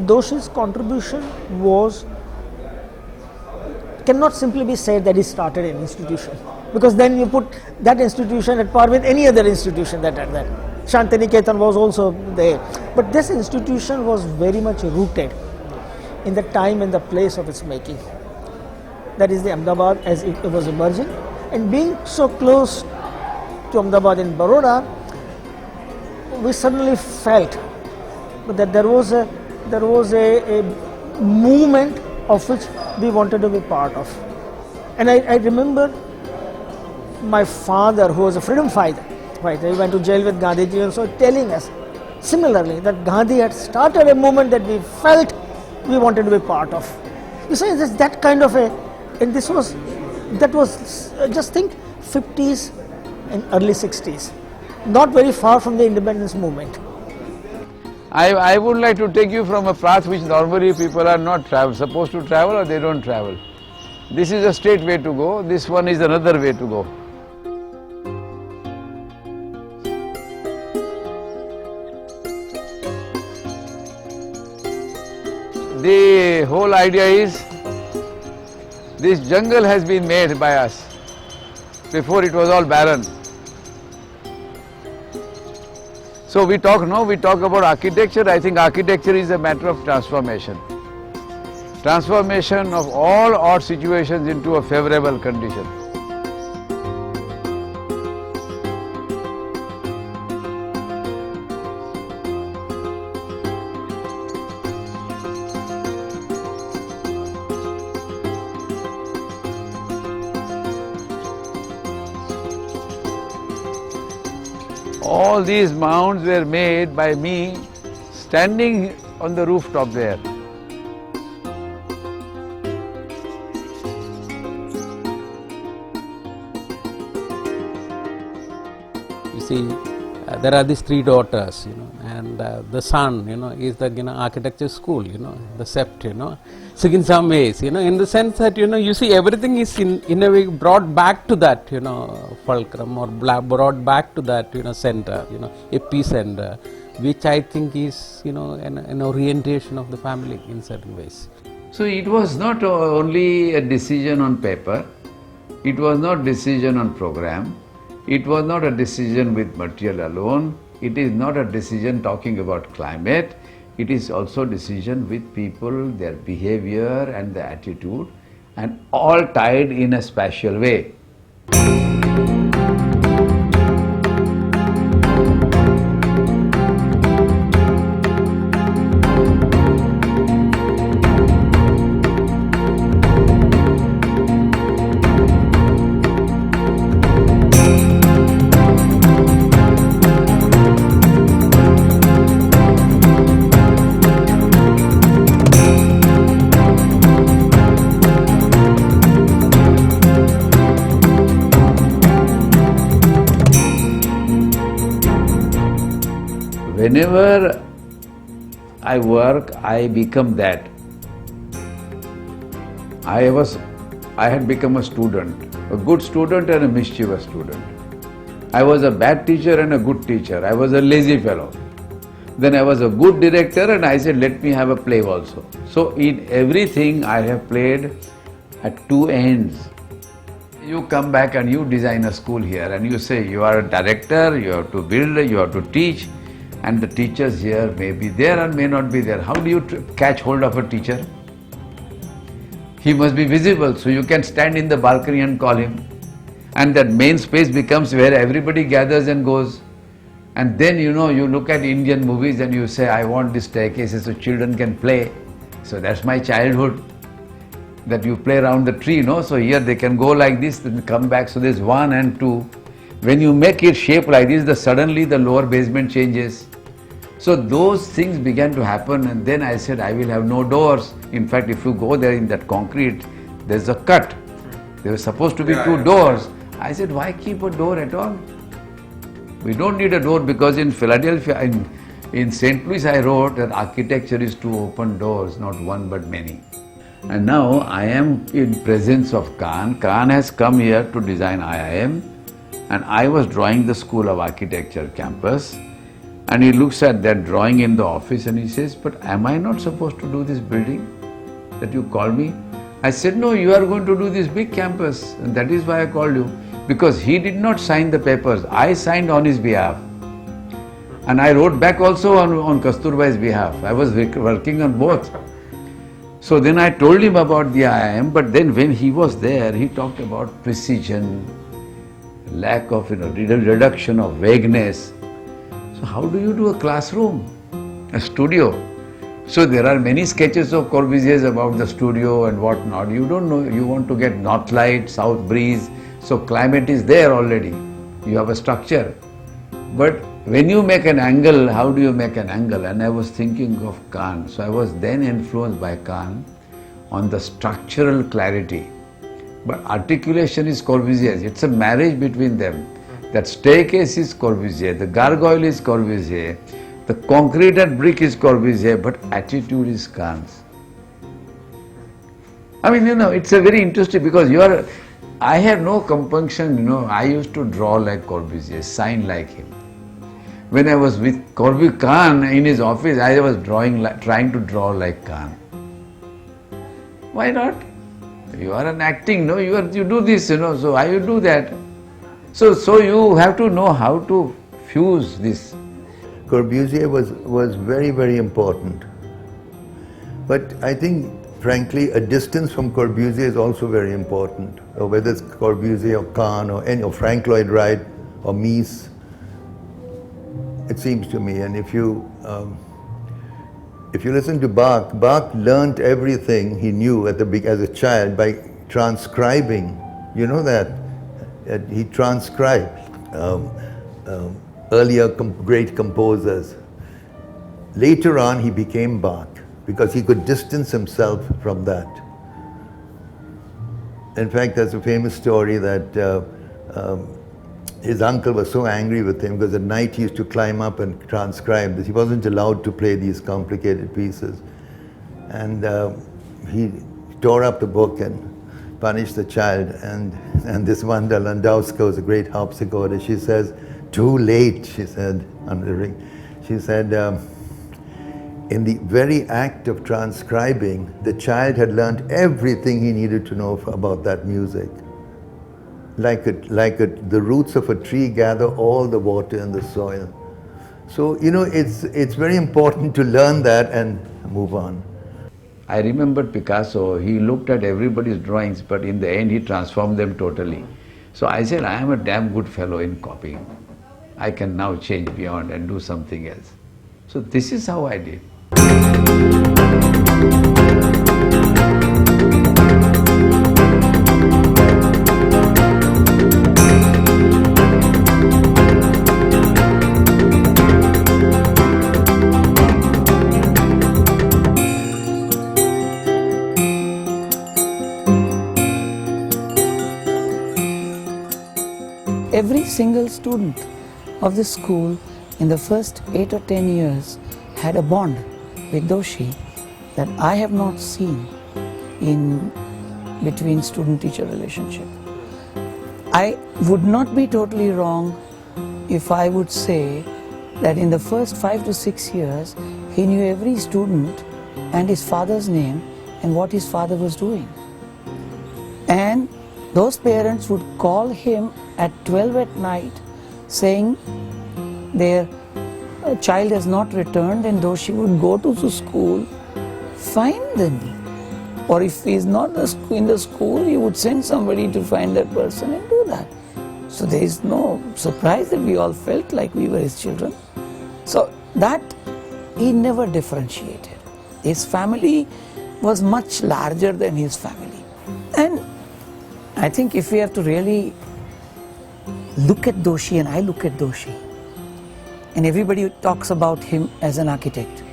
Doshi's contribution cannot simply be said that he started an institution, because then you put that institution at par with any other institution that had that. Shantiniketan was also there. But this institution was very much rooted in the time and the place of its making. That is the Ahmedabad as it was emerging, and being so close to Ahmedabad in Baroda, we suddenly felt that there was a movement of which we wanted to be part of. And I remember my father, who was a freedom fighter, he went to jail with Gandhiji, and so telling us similarly that Gandhi had started a movement that we felt we wanted to be part of. You see, there's that kind of and that was just think 50s and early 60s, not very far from the independence movement. I would like to take you from a path which normally people are not supposed to travel, or they don't travel. This is a straight way to go, this one is another way to go. The whole idea is, this jungle has been made by us. Before it was all barren. So we talk about architecture. I think architecture is a matter of transformation. Transformation of all odd situations into a favorable condition. All these mounds were made by me standing on the rooftop there. You see, there are these three daughters, and the son, is the architecture school, the CEPT, So in some ways, in the sense that, you see everything is in a way brought back to that, fulcrum, or brought back to that, center, epicenter, which I think is, an orientation of the family in certain ways. So it was not only a decision on paper, it was not decision on program, it was not a decision with material alone, it is not a decision talking about climate, it is also decision with people, their behavior and the attitude, and all tied in a spatial way. Whenever I work, I become that. I had become a student, a good student and a mischievous student. I was a bad teacher and a good teacher. I was a lazy fellow. Then I was a good director, and I said, let me have a play also. So in everything I have played at two ends. You come back and you design a school here, and you say you are a director, you have to build, you have to teach. And the teachers here may be there and may not be there. How do you catch hold of a teacher? He must be visible, so you can stand in the balcony and call him. And that main space becomes where everybody gathers and goes. And then you look at Indian movies and you say, I want this staircase so children can play. So that's my childhood, that you play around the tree, So here they can go like this, then come back. So there's 1 and 2. When you make it shaped like this, suddenly the lower basement changes. So those things began to happen, and then I said, I will have no doors. In fact, if you go there in that concrete, there's a cut. There were supposed to be two doors. I said, why keep a door at all? We don't need a door, because in Philadelphia, in St. Louis, I wrote that architecture is to open doors, not one but many. And now I am in presence of Khan. Khan has come here to design IIM, and I was drawing the School of Architecture campus. And he looks at that drawing in the office and he says, but am I not supposed to do this building that you call me? I said, no, you are going to do this big campus, and that is why I called you. Because he did not sign the papers, I signed on his behalf. And I wrote back also on Kasturbai's behalf. I was working on both. So then I told him about the IIM, but then when he was there, he talked about precision, lack of reduction of vagueness. So how do you do a classroom, a studio? So there are many sketches of Corbusier's about the studio and what not. You don't know, you want to get north light, south breeze, so climate is there already. You have a structure. But when you make an angle, how do you make an angle? And I was thinking of Kahn. So I was then influenced by Kahn on the structural clarity. But articulation is Corbusier's. It's a marriage between them. That staircase is Corbusier, the gargoyle is Corbusier, the concreted brick is Corbusier, but attitude is Kahn's. I mean, it's a very interesting, because I have no compunction, I used to draw like Corbusier, sign like him. When I was with Kahn in his office, I was trying to draw like Kahn. Why not? You are an acting, you do this, so I will do that. So you have to know how to fuse this. Corbusier was very, very important. But I think, frankly, a distance from Corbusier is also very important. Or whether it's Corbusier or Kahn or Frank Lloyd Wright or Mies, it seems to me. And if you listen to Bach, Bach learned everything he knew as a child by transcribing. You know that? He transcribed earlier great composers. Later on, he became Bach because he could distance himself from that. In fact, there's a famous story that his uncle was so angry with him because at night he used to climb up and transcribe this. He wasn't allowed to play these complicated pieces. And he tore up the book and punished the child. And this Wanda Landowska was a great harpsichord. And she says, too late, she said, on the ring. She said, in the very act of transcribing, the child had learned everything he needed to know about that music. The roots of a tree gather all the water in the soil. So, it's very important to learn that and move on. I remember Picasso, he looked at everybody's drawings, but in the end he transformed them totally. So I said, I am a damn good fellow in copying. I can now change beyond and do something else. So this is how I did. Every single student of the school in the first 8 or 10 years had a bond with Doshi that I have not seen in between student-teacher relationship. I would not be totally wrong if I would say that in the first 5 to 6 years he knew every student and his father's name and what his father was doing. And those parents would call him at 12 at night saying their child has not returned, and Doshi would go to the school, find them. Or if he is not in the school, he would send somebody to find that person and do that. So there is no surprise that we all felt like we were his children. So that he never differentiated. His family was much larger than his family. And I think if we have to really look at Doshi, and I look at Doshi, and everybody talks about him as an architect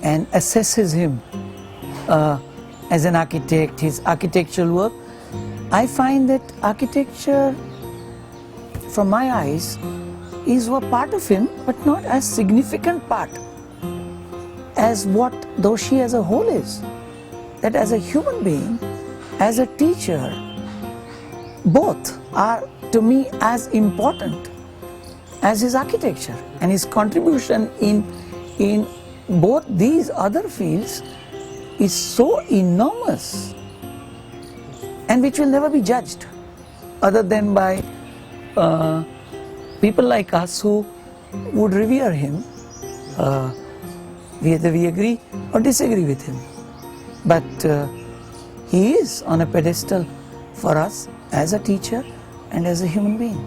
and assesses him as an architect, his architectural work, I find that architecture, from my eyes, is a part of him, but not as significant part as what Doshi as a whole is. That as a human being, as a teacher, both are to me as important as his architecture, and his contribution in both these other fields is so enormous, and which will never be judged other than by people like us who would revere him, whether we agree or disagree with him. But he is on a pedestal for us as a teacher and as a human being.